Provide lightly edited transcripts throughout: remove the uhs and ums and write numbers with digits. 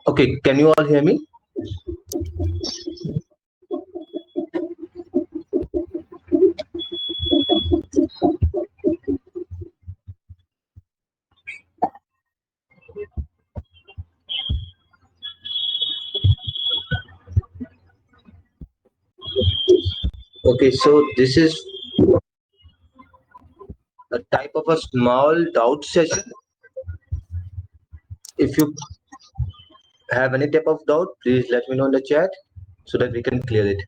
Okay, can you all hear me? Okay, so this is a type of a small doubt session. If you have any type of doubt, please let me know in the chat so that we can clear it.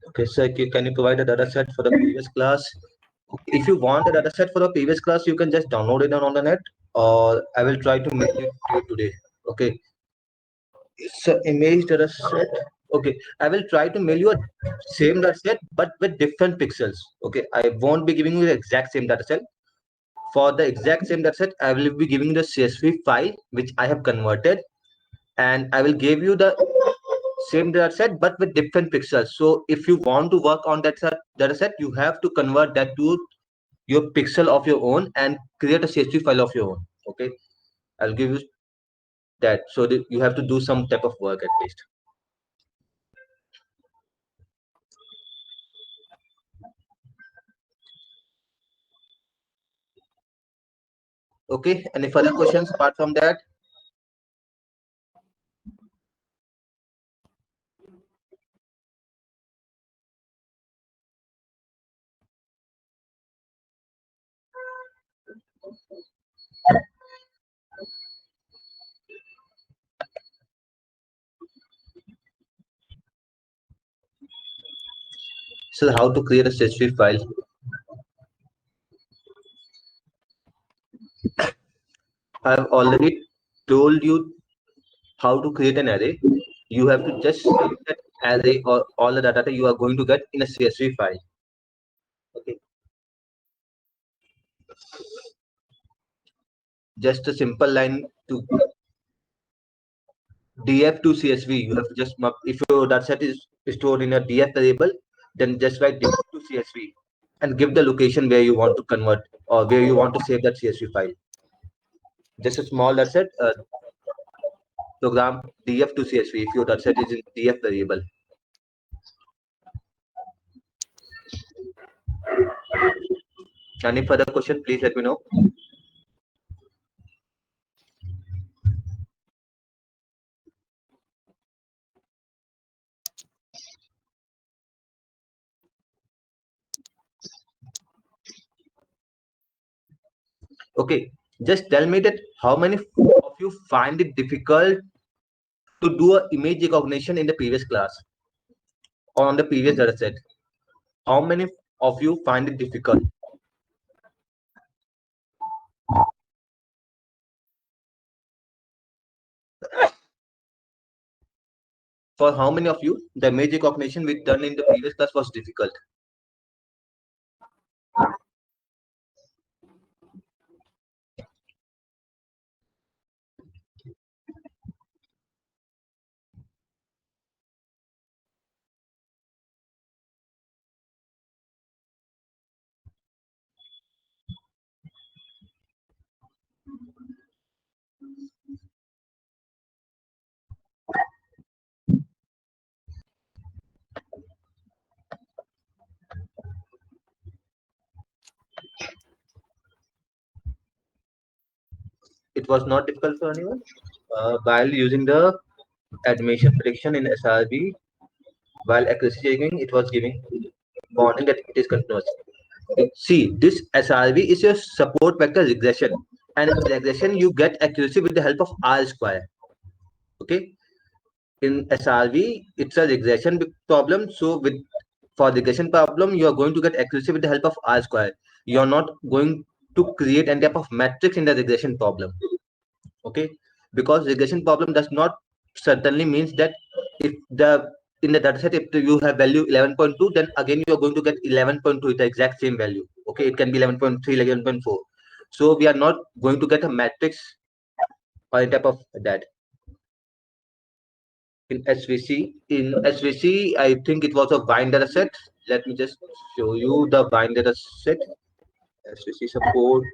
Okay, so can you provide a data set for the previous class? If you want a data set for the previous class, you can just download it on the net, or I will try to make it to you today. Okay, it's an image data set. Okay, I will try to mail you a same data set but with different pixels. Okay, I won't be giving you the exact same data set. For the exact same data set, I will be giving you the CSV file which I have converted, and I will give you the same data set but with different pixels. So if you want to work on that data set, you have to convert that to your pixel of your own and create a CSV file of your own. Okay, I'll give you that. So that you have to do some type of work at least. Okay, any further questions apart from that? So how to create a CSV file? I've already told you how to create an array. You have to just save that array or all the data you are going to get in a CSV file. Okay, just a simple line to df to CSV. You have to just mark if your data set is stored in a df variable, then just write df to CSV and give the location where you want to convert or where you want to save that CSV file. Just a small data set, program df to CSV if your data set is in df variable. Any further question, please let me know. Okay, just tell me that how many of you find it difficult to do a image recognition in the previous class or on the previous data set? How many of you find it difficult? For how many of you the image recognition we done in the previous class was difficult? It was not difficult for anyone while using the admission prediction in SRB. While accuracy checking, it was giving warning that it is continuous. See, this SRB is your support vector regression, and in regression you get accuracy with the help of R square. Okay, in SRB it's a regression problem. So with for regression problem, you are going to get accuracy with the help of R square. You are not going to create any type of matrix in the regression problem. Okay, because regression problem does not certainly means that if the in the dataset, if you have value 11.2, then again you are going to get 11.2, the exact same value. Okay, it can be 11.3, 11.4. So we are not going to get a matrix or a type of that. In SVC, I think it was a bind data set. Let me just show you the bind data set. SVC support.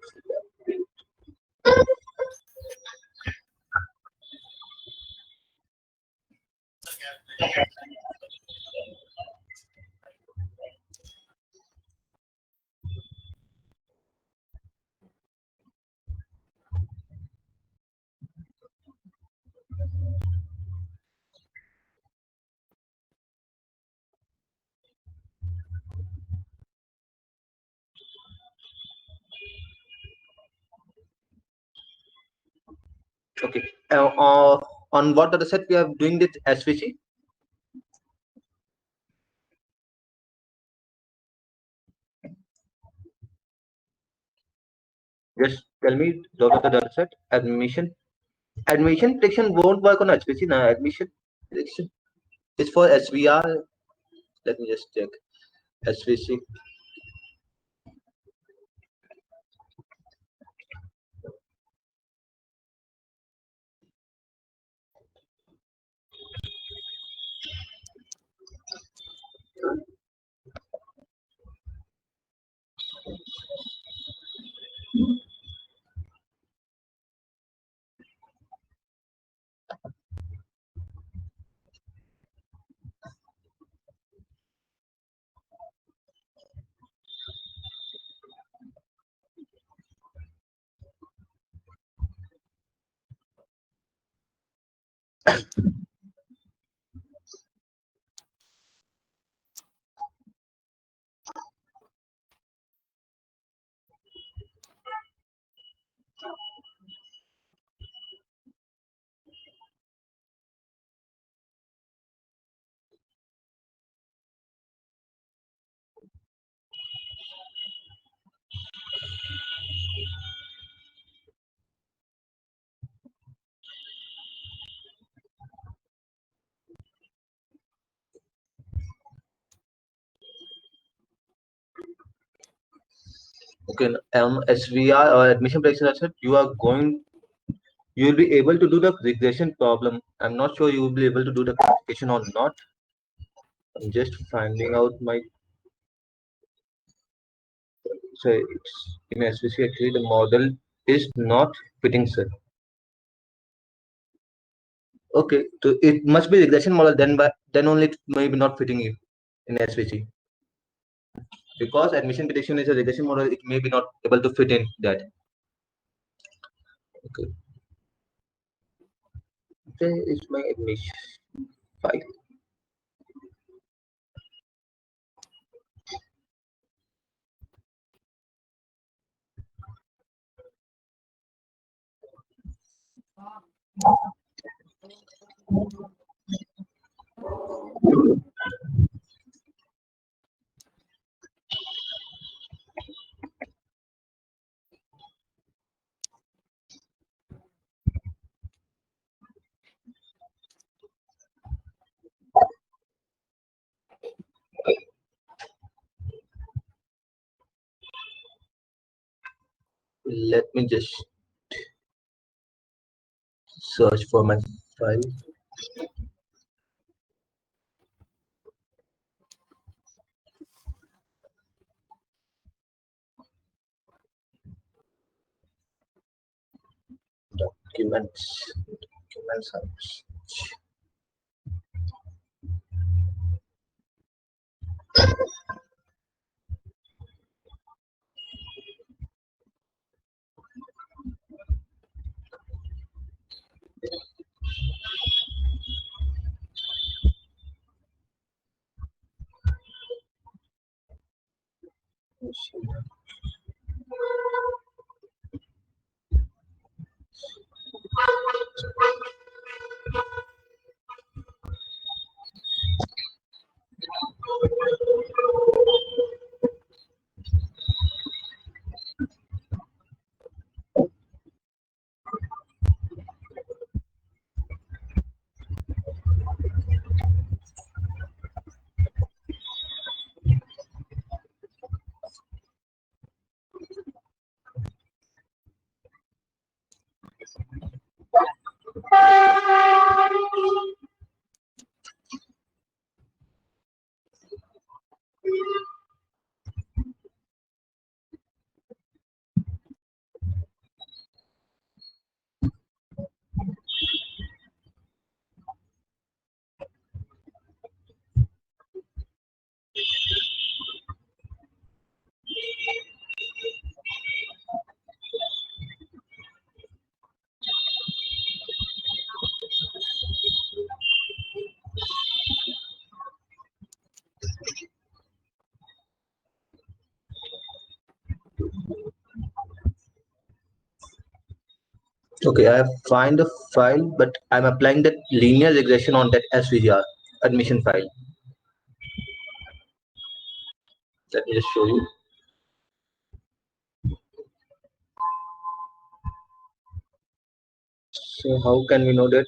Okay. On what data set we are doing this SVC? Just tell me the data set. Admission prediction won't work on HPC now. Admission prediction is for SVR. Let me just check. SVC. Okay. SVR or admission prediction data set. You will be able to do the regression problem. I'm not sure you will be able to do the classification or not. I'm just finding out my. So it's in SVC actually the model is not fitting, sir. Okay, so it must be regression model then, but then only it may be not fitting you in SVC. Because admission prediction is a regression model, it may be not able to fit in that. Okay, there is my admission file. Let me just search for my file. Documents. Okay, I have find the file, but I'm applying that linear regression on that SVR admission file. Let me just show you. So how can we know that?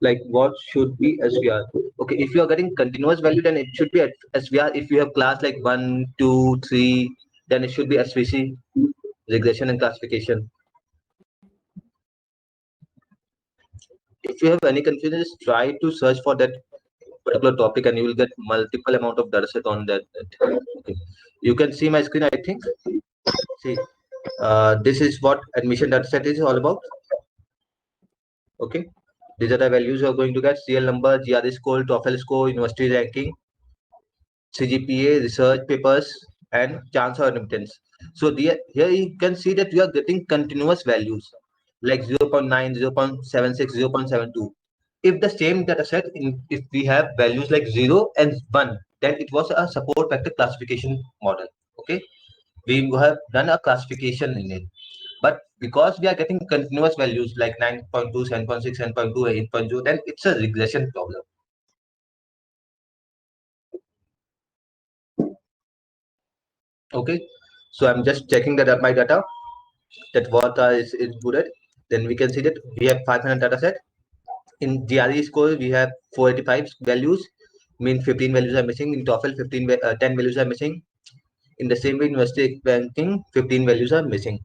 Like what should be SVR? Okay, if you are getting continuous value, then it should be at SVR. If you have class like 1, 2, 3, then it should be SVC, regression and classification. If you have any confusion, just try to search for that particular topic and you will get multiple amount of data set on that. Okay, you can see my screen, I think. See, this is what admission data set is all about. Okay, these are the values you are going to get: CL number, GRE score, TOEFL score, university ranking, CGPA, research papers, and chance of admittance. So here you can see that we are getting continuous values like 0.9, 0.76, 0.72. If the same data set, if we have values like 0 and 1, then it was a support vector classification model. Okay, we have done a classification in it. But because we are getting continuous values like 9.2, 7.6, 7.2, 8.0, then it's a regression problem. Okay, so I'm just checking that my data, that what is included. Then we can see that we have 500 data set. In GRE score, we have 485 values, mean 15 values are missing. In TOEFL, 10 values are missing. In the same way, university banking, 15 values are missing.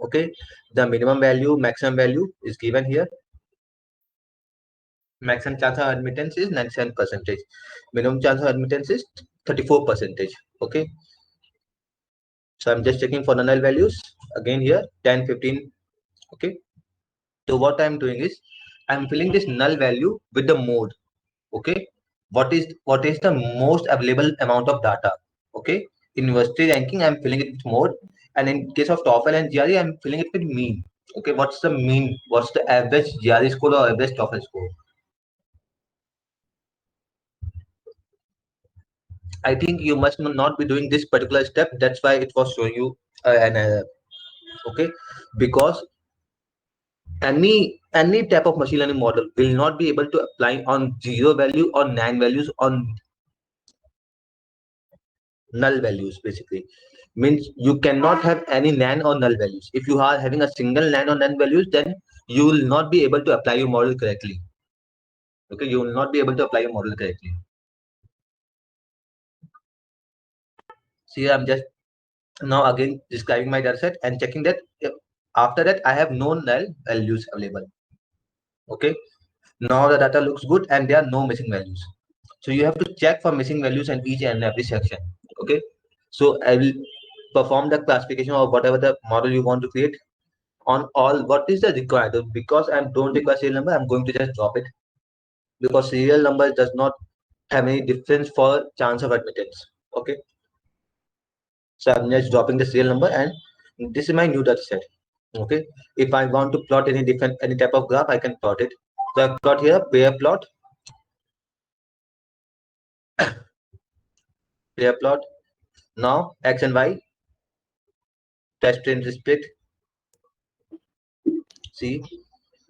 Okay, the minimum value, maximum value is given here. Maximum chance of admittance is 97%. Minimum chance of admittance is 34%. Okay, so I'm just checking for the null values again here, 10, 15. Okay, so what I'm doing is I'm filling this null value with the mode. Okay, what is the most available amount of data? Okay, in university ranking I'm filling it with mode, and in case of TOEFL and GRE I'm filling it with mean. Okay, what's the mean? What's the average GRE score or average TOEFL score? I think you must not be doing this particular step. That's why it was showing you an error. Okay, because any type of machine learning model will not be able to apply on zero value or nine values on null values. Basically means you cannot have any nan or null values. If you are having a single nan or null values, then you will not be able to apply your model correctly. Okay, you will not be able to apply your model correctly. See, I'm just now again describing my dataset and checking that after that I have no null values available. Okay, now the data looks good and there are no missing values. So you have to check for missing values in each and every section. Okay, so I will perform the classification or whatever the model you want to create on all. What is the required? Because I don't require serial number, I'm going to just drop it, because serial number does not have any difference for chance of admittance. Okay, so I'm just dropping the serial number, and this is my new data set. Okay, if I want to plot any type of graph, I can plot it. So I've got here pair plot. Now x and y test train split. See,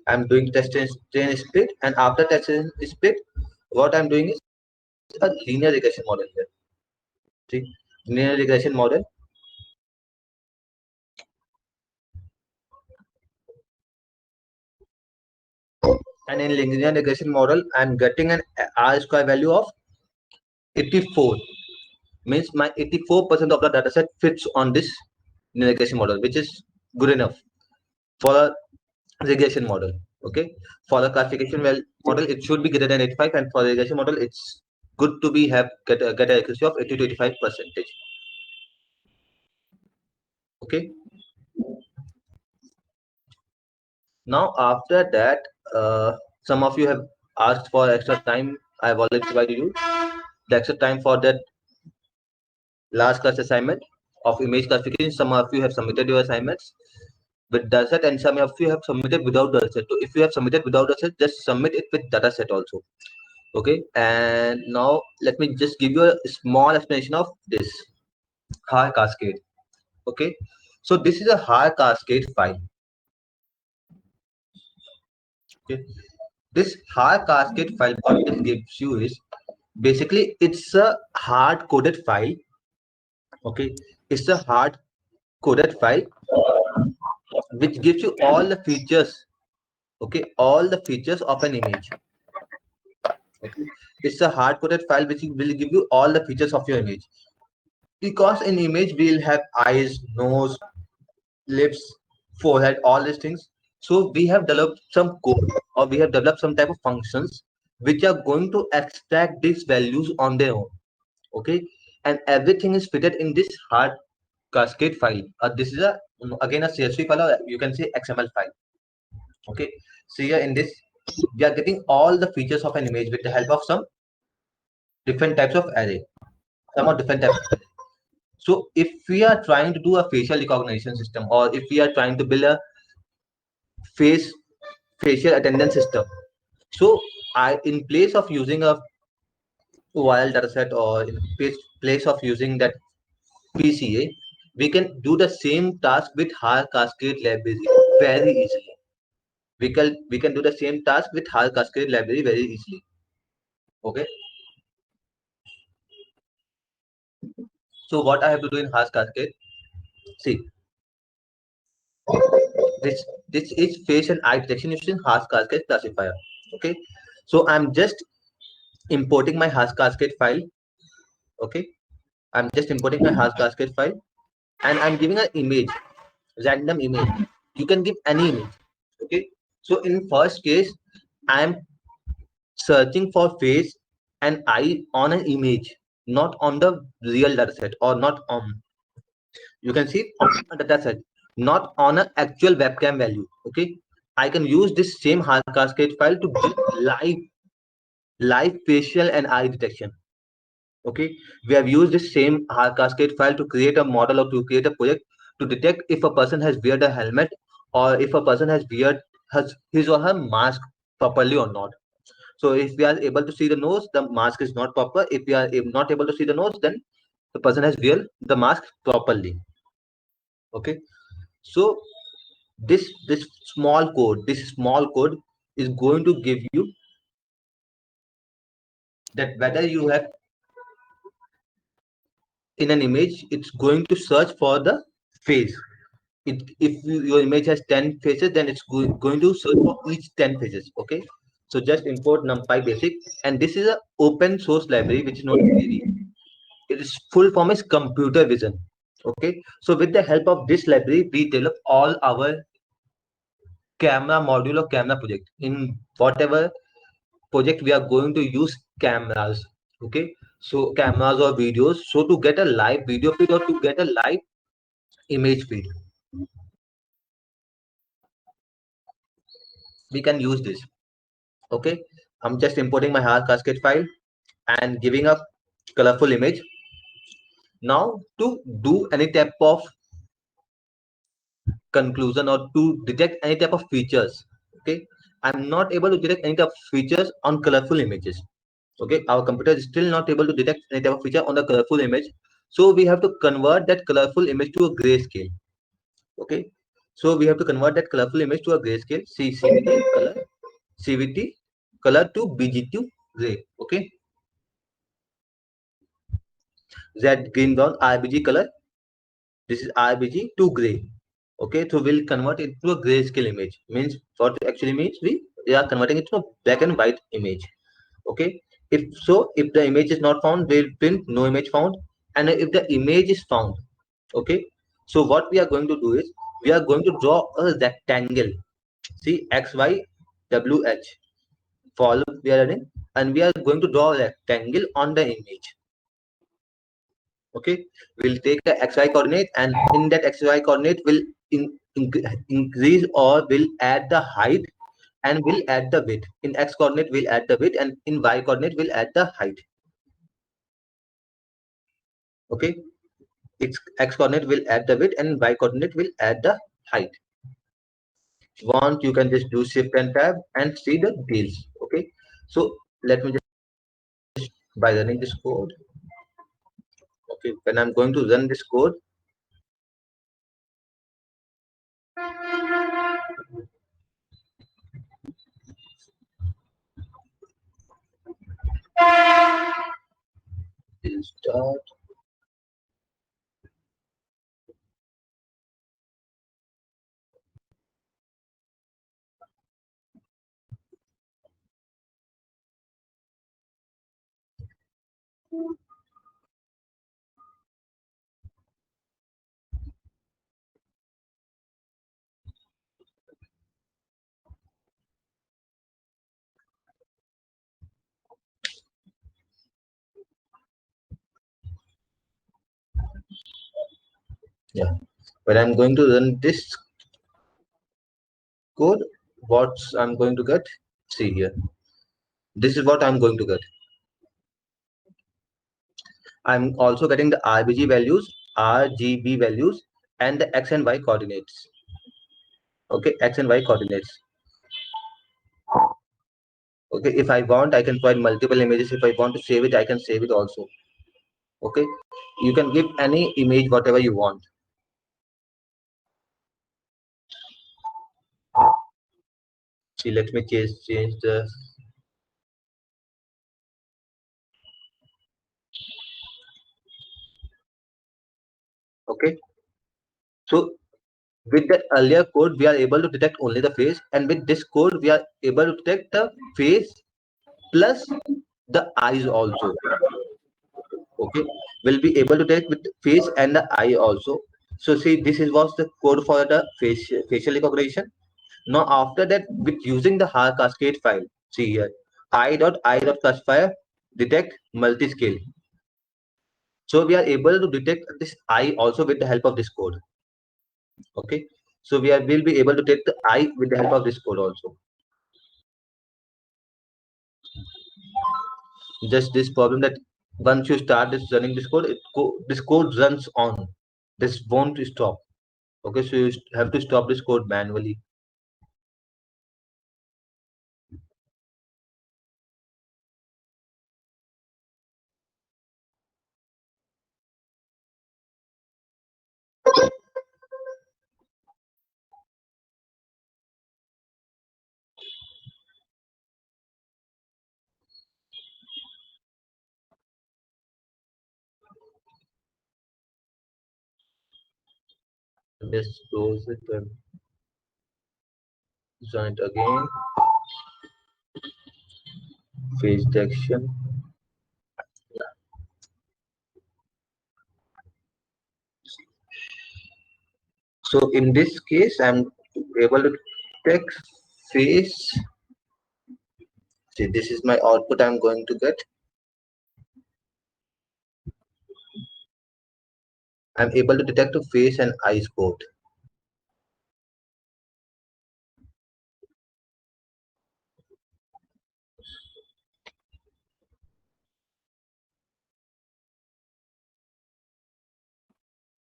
I'm doing test train split, and after test train split, what I'm doing is a linear regression model here. See, linear regression model. And in linear regression model, I'm getting an R square value of 84. Means my 84% of the dataset fits on this linear regression model, which is good enough for a regression model. Okay, for the classification model, it should be greater than 85, and for the regression model, it's good to be get an accuracy of 80 to 85%. Okay. Now after that, some of you have asked for extra time. I've already provided you the extra time for that last class assignment of image classification. Some of you have submitted your assignments with dataset, and some of you have submitted without dataset. So if you have submitted without dataset, just submit it with dataset also. Okay, and now let me just give you a small explanation of this Haar cascade. Okay, so this is a Haar cascade file. Okay, this hard cascade file, what this gives you is basically it's a hard coded file. Okay, it's a hard coded file which gives you all the features. Okay, all the features of an image. Okay, it's a hard coded file which will give you all the features of your image. Because in image we'll have eyes, nose, lips, forehead, all these things. So we have developed some code, or we have developed some type of functions which are going to extract these values on their own. Okay, and everything is fitted in this hard cascade file. This is a again a CSV file, or you can say XML file. Okay, so here in this we are getting all the features of an image with the help of some different types of array, some of different types of array. So if we are trying to do a facial recognition system, or if we are trying to build a face facial attendance system, so I, in place of using a wild dataset, or in place of using that PCA, we can do the same task with hard cascade library very easily. We can do the same task with hard cascade library very easily. Okay. So what I have to do in hard cascade? See, this is face and eye detection using hard cascade classifier. Okay. So I'm just importing my hard cascade file. Okay. I'm just importing my hard cascade file, and I'm giving an image, random image. You can give any image. Okay. So in first case, I'm searching for face and eye on an image, not on the real dataset, or not on, you can see on a dataset, not on an actual webcam value. Okay, I can use this same hard cascade file to give live facial and eye detection. Okay, we have used this same hard cascade file to create a model, or to create a project to detect if a person has weared a helmet, or if a person has his or her mask properly or not. So if we are able to see the nose, the mask is not proper. If we are not able to see the nose, then the person has wear the mask properly. Okay. So this small code is going to give you that whether you have in an image, it's going to search for the face. Your image has 10 faces, then it's going to search for each 10 faces. Okay. So just import NumPy basic, and this is a open source library which is not free. Its full form is computer vision. Okay, so with the help of this library, we develop all our camera module or camera project. In whatever project we are going to use cameras. Okay, so cameras or videos, so to get a live video feed, or to get a live image feed, we can use this. Okay, I'm just importing my hard cascade file and giving a colorful image. Now to do any type of conclusion, or to detect any type of features, okay, I'm not able to detect any type of features on colorful images. Okay, our computer is still not able to detect any type of feature on the colorful image, so we have to convert that colorful image to a grayscale. Okay, so we have to convert that colorful image to a grayscale. See, CVT color to BG2 gray. Okay, Z green brown, RBG color, this is RBG to gray. Okay, so we'll convert it to a grayscale image. Means what it actually means, we are converting it to a black and white image. Okay, if the image is not found, we'll print no image found. And if the image is found, okay, so what we are going to do is we are going to draw a rectangle. See, XYWH follow we are adding, and we are going to draw a rectangle on the image. Okay, we'll take the XY coordinate, and in that XY coordinate will increase, or will add the height, and will add the width. In X coordinate we'll add the width, and in Y coordinate we'll add the height. Okay, its X coordinate will add the width, and Y coordinate will add the height. If you want, you can just do shift and tab and see the details. Okay, so let me just by running this code. Okay, when I'm going to run this code, Start. Yeah. When I'm going to run this code, what I'm going to get? See here. This is what I'm going to get. I'm also getting the RGB values, and the X and Y coordinates. Okay, X and Y coordinates. Okay, if I want, I can provide multiple images. If I want to save it, I can save it also. Okay, you can give any image whatever you want. See, let me change the. Okay, so with the earlier code, we are able to detect only the face, and with this code, we are able to detect the face plus the eyes also. Okay, we'll be able to detect with the face and the eye also. So see, this is was the code for the facial recognition. Now after that, with using the hard cascade file, see here, I.I.classifier detect multi-scale. So we are able to detect this eye also with the help of this code. Okay, so will be able to detect the eye with the help of this code also. Just this problem that once you start this running this code, this code runs on. This won't stop. Okay, so you have to stop this code manually. Just close it and run it again. Face detection. So in this case, I'm able to detect face. See, this is my output I'm going to get. I'm able to detect a face and eyes both.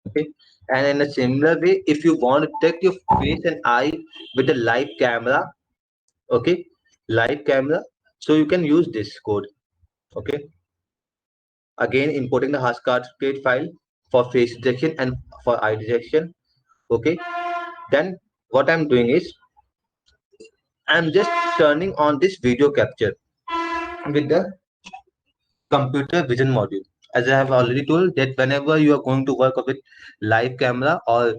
Okay, and in a similar way, if you want to detect your face and eye with a live camera, okay, live camera, so you can use this code. Okay, again importing the Hashcascade file for face detection and for eye detection. Okay, then what I'm doing is I'm just turning on this video capture with the computer vision module. As I have already told that whenever you are going to work with live camera or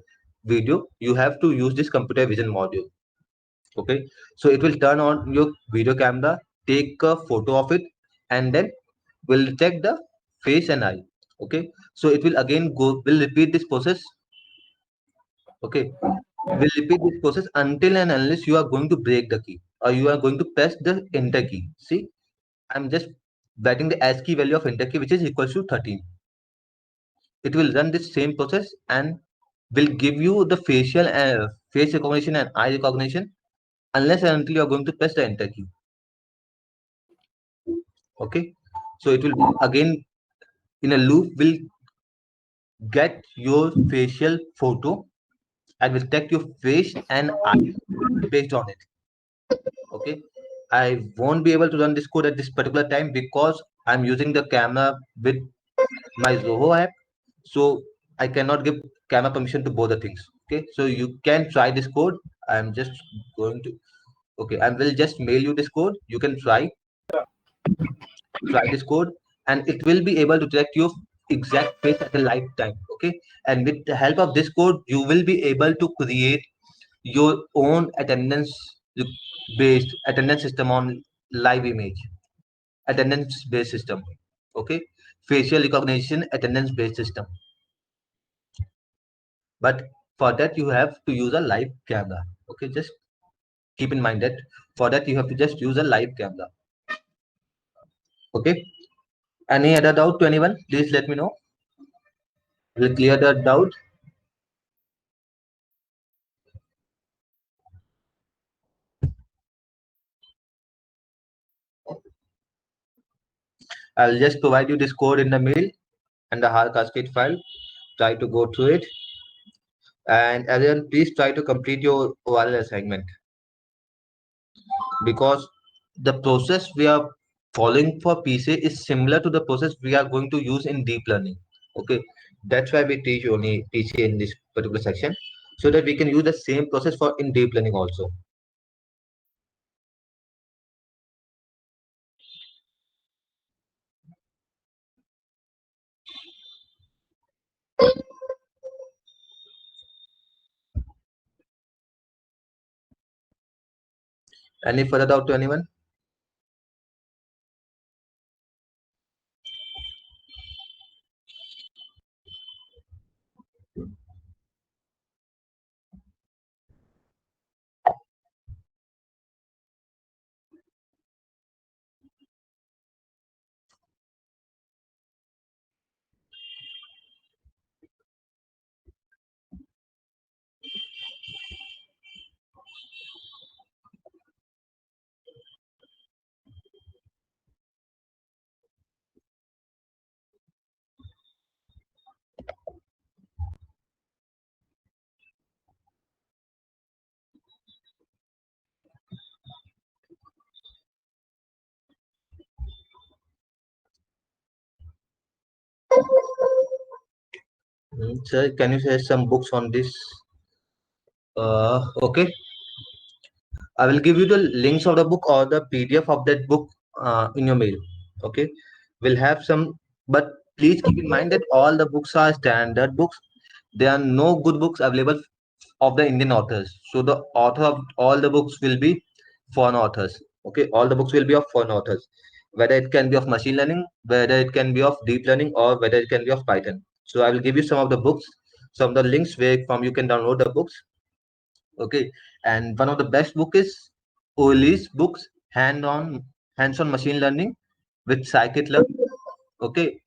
video, you have to use this computer vision module. Okay, so it will turn on your video camera, take a photo of it, and then will detect the face and eye. Okay, so it will again will repeat this process. Okay, will repeat this process until and unless you are going to break the key or you are going to press the enter key. See, I'm just writing the ASCII value of enter key, which is equals to 13. It will run this same process and will give you the facial face recognition and eye recognition unless and until you are going to press the enter key. Okay, so it will again in a loop will get your facial photo and will detect your face and eye based on it. Okay, I won't be able to run this code at this particular time because I'm using the camera with my Zoho app, so I cannot give camera permission to both the things. Okay, so you can try this code. I'm just going to, okay, I will just mail you this code. You can try. try this code, and it will be able to detect your exact face at a lifetime. Okay, and with the help of this code, you will be able to create your own based attendance system on live image, attendance based system. Okay, facial recognition attendance based system. But for that you have to use a live camera. Okay, just keep in mind that for that you have to just use a live camera. Okay, any other doubt to anyone? Please let me know. Will clear the doubt. I'll just provide you this code in the mail and the hard cascade file. Try to go through it, and everyone please try to complete your ORL assignment, because the process we are following for PCA is similar to the process we are going to use in deep learning. Okay, that's why we teach only PCA in this particular section, so that we can use the same process for in deep learning also. Any further doubt to anyone? Sir, can you share some books on this? Okay, I will give you the links of the book or the PDF of that book in your mail. Okay, we'll have some, but please keep in mind that all the books are standard books. There are no good books available of the Indian authors. So the author of all the books will be foreign authors. Okay, all the books will be of foreign authors, whether it can be of machine learning, whether it can be of deep learning, or whether it can be of Python. So I will give you some of the books, some of the links where from you can download the books. Okay, and one of the best book is Oli's books, hands-on machine learning with scikit-learn. Okay,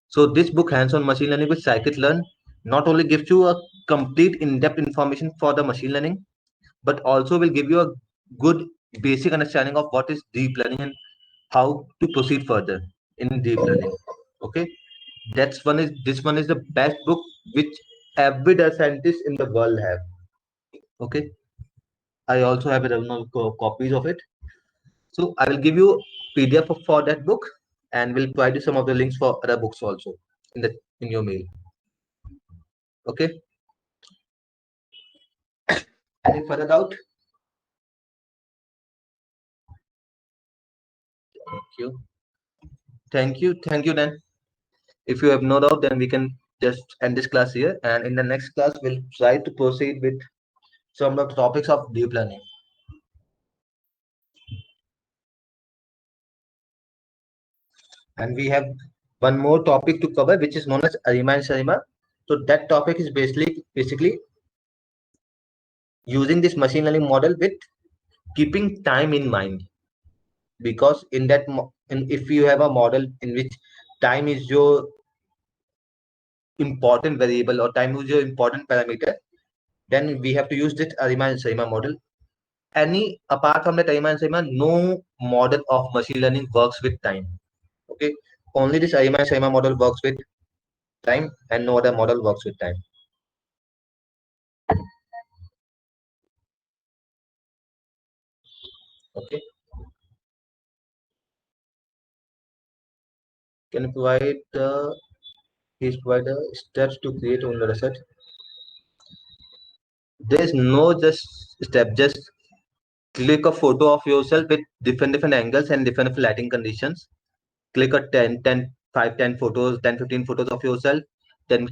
so this book, hands-on machine learning with scikit-learn, not only gives you a complete in-depth information for the machine learning, but also will give you a good basic understanding of what is deep learning and how to proceed further in deep learning. Okay, this one is the best book which every data scientist in the world have. Okay, I also have copies of it. So I will give you PDF for that book, and will provide you some of the links for other books also in your mail. Okay. Any further doubt? Thank you. Thank you. Thank you. Then, if you have no doubt, then we can just end this class here. And in the next class, we'll try to proceed with some of the topics of deep learning. And we have one more topic to cover, which is known as ARIMA and SARIMA. So that topic is basically using this machine learning model with keeping time in mind, because in that if you have a model in which time is your important variable or time is your important parameter, then we have to use this ARIMA and SARIMA model. Any apart from that ARIMA and SARIMA, no model of machine learning works with time. Okay, only this ARIMA and SARIMA model works with time, and no other model works with time. Okay, can you provide please provide the steps to create on the set? There's no just step, just click a photo of yourself with different angles and different lighting conditions. click a 10 photos, 10, 15 photos of yourself, then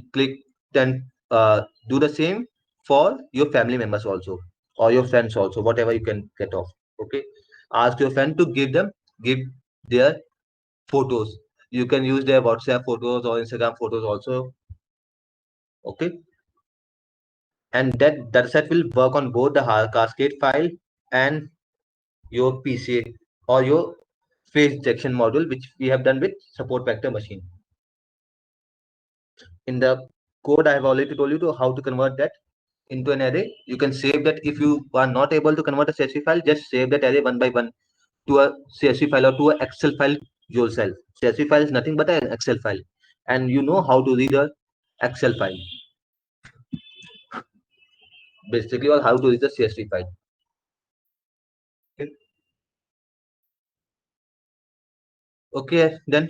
do the same for your family members also, or your friends also, whatever you can get off. Okay. Ask your friend to give their photos. You can use their WhatsApp photos or Instagram photos also. Okay. And that set will work on both the Cascade file and your PCA or your face detection module, which we have done with support vector machine. In the code, I have already told you to how to convert that into an array. You can save that. If you are not able to convert a CSV file, just save that array one by one to a CSV file or to an Excel file yourself. CSV file is nothing but an Excel file, and you know how to read a Excel file basically, or how to read the CSV file. Okay, okay then.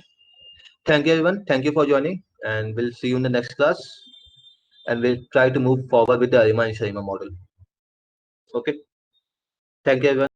Thank you everyone. Thank you for joining, and we'll see you in the next class. And we'll try to move forward with the Arima and Sharima model. Okay. Thank you everyone.